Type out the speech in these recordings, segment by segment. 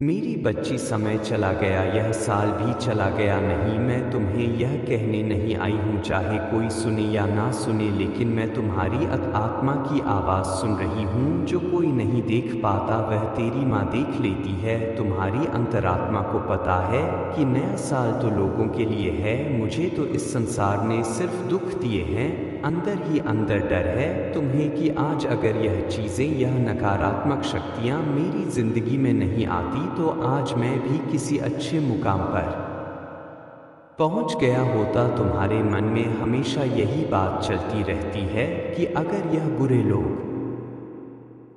मेरी बच्ची, समय चला गया, यह साल भी चला गया नहीं। मैं तुम्हें यह कहने नहीं आई हूँ चाहे कोई सुने या ना सुने, लेकिन मैं तुम्हारी आत्मा की आवाज़ सुन रही हूँ। जो कोई नहीं देख पाता वह तेरी माँ देख लेती है। तुम्हारी अंतरात्मा को पता है कि नया साल तो लोगों के लिए है, मुझे तो इस संसार ने सिर्फ दुख दिए हैं। अंदर ही अंदर डर है तुम्हें कि आज अगर यह चीज़ें, यह नकारात्मक शक्तियाँ मेरी ज़िंदगी में नहीं आती तो आज मैं भी किसी अच्छे मुकाम पर पहुंच गया होता। तुम्हारे मन में हमेशा यही बात चलती रहती है कि अगर यह बुरे लोग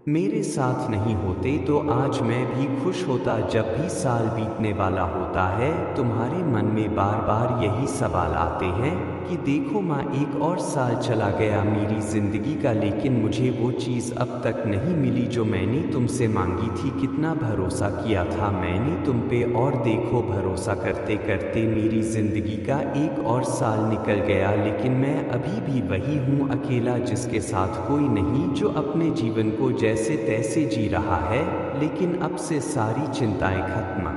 मेरे साथ नहीं होते तो आज मैं भी खुश होता। जब भी साल बीतने वाला होता है तुम्हारे मन में बार बार यही सवाल आते हैं कि देखो माँ, एक और साल चला गया मेरी ज़िंदगी का, लेकिन मुझे वो चीज़ अब तक नहीं मिली जो मैंने तुमसे मांगी थी। कितना भरोसा किया था मैंने तुम पे, और देखो भरोसा करते करते मेरी ज़िंदगी का एक और साल निकल गया, लेकिन मैं अभी भी वही हूँ, अकेला, जिसके साथ कोई नहीं, जो अपने जीवन को जैसे तैसे जी रहा है। लेकिन अब से सारी चिंताएं खत्म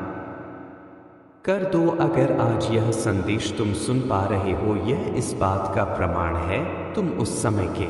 कर दो। अगर आज यह संदेश तुम सुन पा रहे हो, यह इस बात का प्रमाण है तुम उस समय के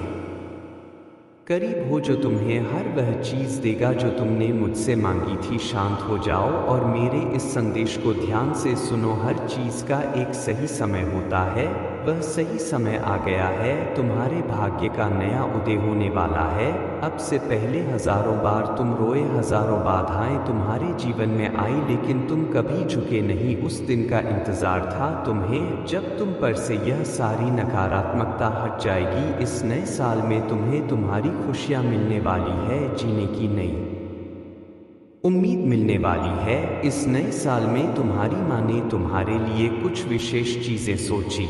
करीब हो जो तुम्हें हर वह चीज़ देगा जो तुमने मुझसे मांगी थी। शांत हो जाओ और मेरे इस संदेश को ध्यान से सुनो। हर चीज़ का एक सही समय होता है, वह सही समय आ गया है। तुम्हारे भाग्य का नया उदय होने वाला है। अब से पहले हजारों बार तुम रोए, हजारों बाधाएं तुम्हारे जीवन में आई, लेकिन तुम कभी झुके नहीं। उस दिन का इंतजार था तुम्हें जब तुम पर से यह सारी नकारात्मकता हट जाएगी। इस नए साल में तुम्हें तुम्हारी खुशियां मिलने वाली है, जीने की नई उम्मीद मिलने वाली है। इस नए साल में तुम्हारी माँ ने तुम्हारे लिए कुछ विशेष चीजें सोची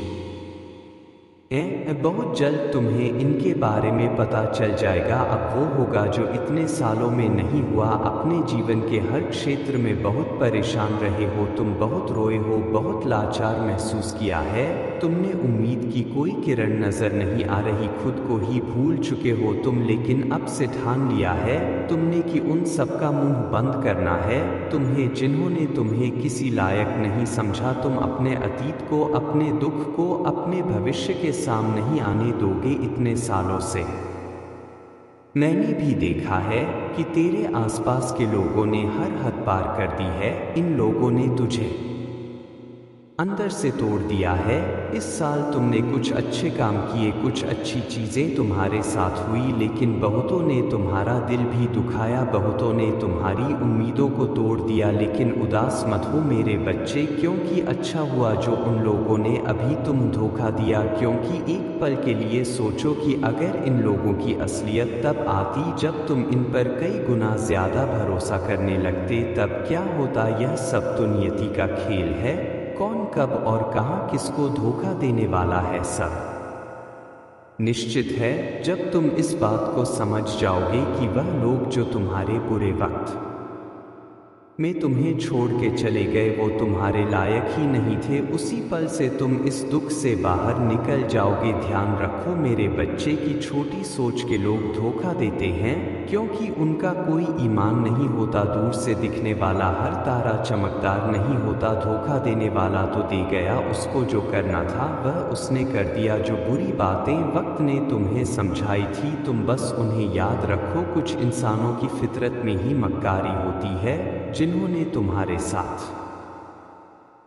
बहुत जल्द तुम्हें इनके बारे में पता चल जाएगा। अब वो होगा जो इतने सालों में नहीं हुआ। अपने जीवन के हर क्षेत्र में बहुत परेशान रहे हो तुम, बहुत रोए हो, बहुत लाचार महसूस किया है। तुमने उम्मीद की कोई किरण नजर नहीं आ रही, खुद को ही भूल चुके हो तुम, लेकिन अब से ठान लिया है तुमने कि उन सबका मुंह बंद करना है। तुम्हें जिन्होंने तुम्हें किसी लायक नहीं समझा, तुम अपने अतीत को, अपने दुख को, अपने भविष्य के सामने नहीं आने दोगे। इतने सालों से मैंने भी देखा है कि तेरे आसपास के लोगों ने हर हद पार कर दी है। इन लोगों ने तुझे अंदर से तोड़ दिया है। इस साल तुमने कुछ अच्छे काम किए, कुछ अच्छी चीज़ें तुम्हारे साथ हुई, लेकिन बहुतों ने तुम्हारा दिल भी दुखाया, बहुतों ने तुम्हारी उम्मीदों को तोड़ दिया। लेकिन उदास मत हो मेरे बच्चे, क्योंकि अच्छा हुआ जो उन लोगों ने अभी तुम धोखा दिया। क्योंकि एक पल के लिए सोचो कि अगर इन लोगों की असलियत तब आती जब तुम इन पर कई गुना ज़्यादा भरोसा करने लगते, तब क्या होता। यह सब तो नियति का खेल है, कौन कब और कहां किसको धोखा देने वाला है सब निश्चित है। जब तुम इस बात को समझ जाओगे कि वह लोग जो तुम्हारे बुरे वक्त में तुम्हें छोड़ के चले गए वो तुम्हारे लायक ही नहीं थे, उसी पल से तुम इस दुख से बाहर निकल जाओगे। ध्यान रखो मेरे बच्चे की छोटी सोच के लोग धोखा देते हैं, क्योंकि उनका कोई ईमान नहीं होता। दूर से दिखने वाला हर तारा चमकदार नहीं होता। धोखा देने वाला तो दे गया, उसको जो करना था वह उसने कर दिया। जो बुरी बातें वक्त ने तुम्हें समझाई थी तुम बस उन्हें याद रखो। कुछ इंसानों की फितरत में ही मक्कारी होती है, जिन्होंने तुम्हारे साथ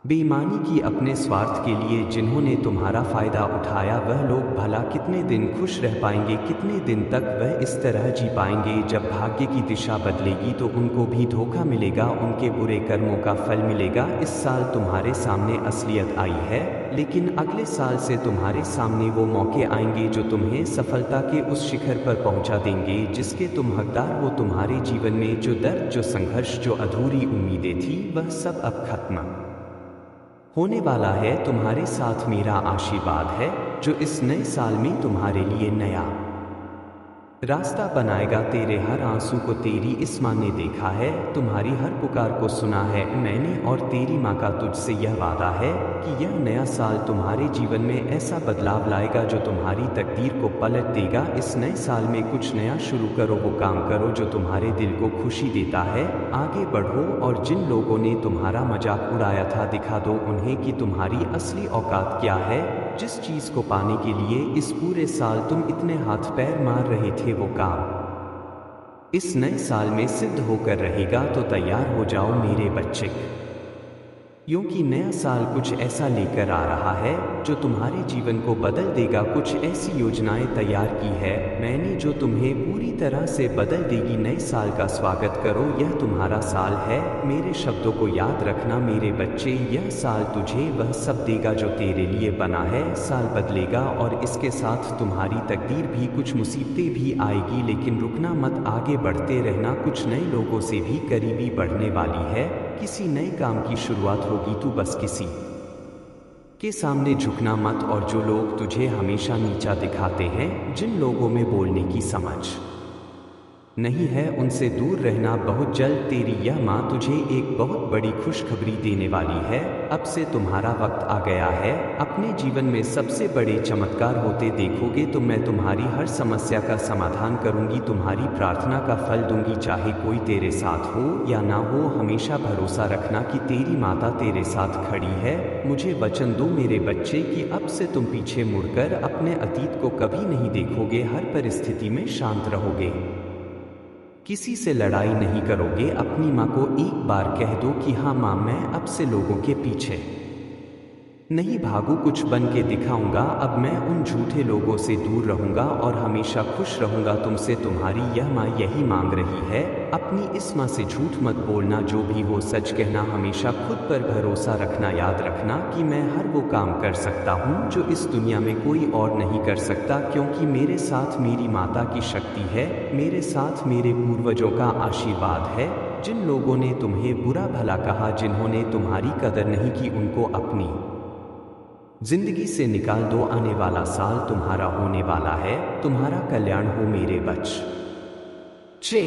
बेईमानी की अपने स्वार्थ के लिए, जिन्होंने तुम्हारा फायदा उठाया। वह लोग भला कितने दिन खुश रह पाएंगे, कितने दिन तक वह इस तरह जी पाएंगे। जब भाग्य की दिशा बदलेगी तो उनको भी धोखा मिलेगा, उनके बुरे कर्मों का फल मिलेगा। इस साल तुम्हारे सामने असलियत आई है, लेकिन अगले साल से तुम्हारे सामने वो मौके आएंगे जो तुम्हें सफलता के उस शिखर पर पहुंचा देंगे जिसके तुम हकदार हो। तुम्हारे जीवन में जो दर्द, जो संघर्ष, जो अधूरी उम्मीदें थी, वह सब अब खत्म होने वाला है। तुम्हारे साथ मेरा आशीर्वाद है जो इस नए साल में तुम्हारे लिए नया रास्ता बनाएगा तेरे हर आंसू को। तेरी इस माँ ने देखा है, तुम्हारी हर पुकार को सुना है मैंने, और तेरी माँ का तुझसे यह वादा है कि यह नया साल तुम्हारे जीवन में ऐसा बदलाव लाएगा जो तुम्हारी तकदीर को पलट देगा। इस नए साल में कुछ नया शुरू करो, वो काम करो जो तुम्हारे दिल को खुशी देता है। आगे बढ़ो और जिन लोगों ने तुम्हारा मजाक उड़ाया था दिखा दो उन्हें कि तुम्हारी असली औकात क्या है। जिस चीज़ को पाने के लिए इस पूरे साल तुम इतने हाथ पैर मार रहे थे वो काम इस नए साल में सिद्ध होकर रहेगा। तो तैयार हो जाओ मेरे बच्चे, क्योंकि नया साल कुछ ऐसा लेकर आ रहा है जो तुम्हारे जीवन को बदल देगा। कुछ ऐसी योजनाएं तैयार की है मैंने जो तुम्हें पूरी तरह से बदल देगी। नए साल का स्वागत करो, यह तुम्हारा साल है। मेरे शब्दों को याद रखना मेरे बच्चे, यह साल तुझे वह सब देगा जो तेरे लिए बना है। साल बदलेगा और इसके साथ तुम्हारी तकदीर भी, कुछ मुसीबतें भी आएगी, लेकिन रुकना मत, आगे बढ़ते रहना। कुछ नए लोगों से भी करीबी बढ़ने वाली है, किसी नए काम की शुरुआत होगी। तू बस किसी के सामने झुकना मत, और जो लोग तुझे हमेशा नीचा दिखाते हैं, जिन लोगों में बोलने की समझ नहीं है, उनसे दूर रहना। बहुत जल्द तेरी यह माँ तुझे एक बहुत बड़ी खुशखबरी देने वाली है। अब से तुम्हारा वक्त आ गया है। अपने जीवन में सबसे बड़े चमत्कार होते देखोगे तो मैं तुम्हारी हर समस्या का समाधान करूंगी, तुम्हारी प्रार्थना का फल दूंगी। चाहे कोई तेरे साथ हो या ना हो, हमेशा भरोसा रखना कि तेरी माता तेरे साथ खड़ी है। मुझे वचन दो मेरे बच्चे कि अब से तुम पीछे मुड़कर अपने अतीत को कभी नहीं देखोगे। हर परिस्थिति में शांत रहोगे, किसी से लड़ाई नहीं करोगे। अपनी माँ को एक बार कह दो कि हाँ माँ, मैं अब से लोगों के पीछे नहीं भागू, कुछ बन के दिखाऊंगा। अब मैं उन झूठे लोगों से दूर रहूंगा और हमेशा खुश रहूंगा। तुमसे तुम्हारी यह माँ यही मांग रही है। अपनी इस माँ से झूठ मत बोलना, जो भी हो सच कहना, हमेशा खुद पर भरोसा रखना। याद रखना कि मैं हर वो काम कर सकता हूँ जो इस दुनिया में कोई और नहीं कर सकता, क्योंकि मेरे साथ मेरी माता की शक्ति है, मेरे साथ मेरे पूर्वजों का आशीर्वाद है। जिन लोगों ने तुम्हें बुरा भला कहा, जिन्होंने तुम्हारी कदर नहीं की, उनको अपनी जिंदगी से निकाल दो। आने वाला साल तुम्हारा होने वाला है, तुम्हारा कल्याण हो मेरे बच्चे।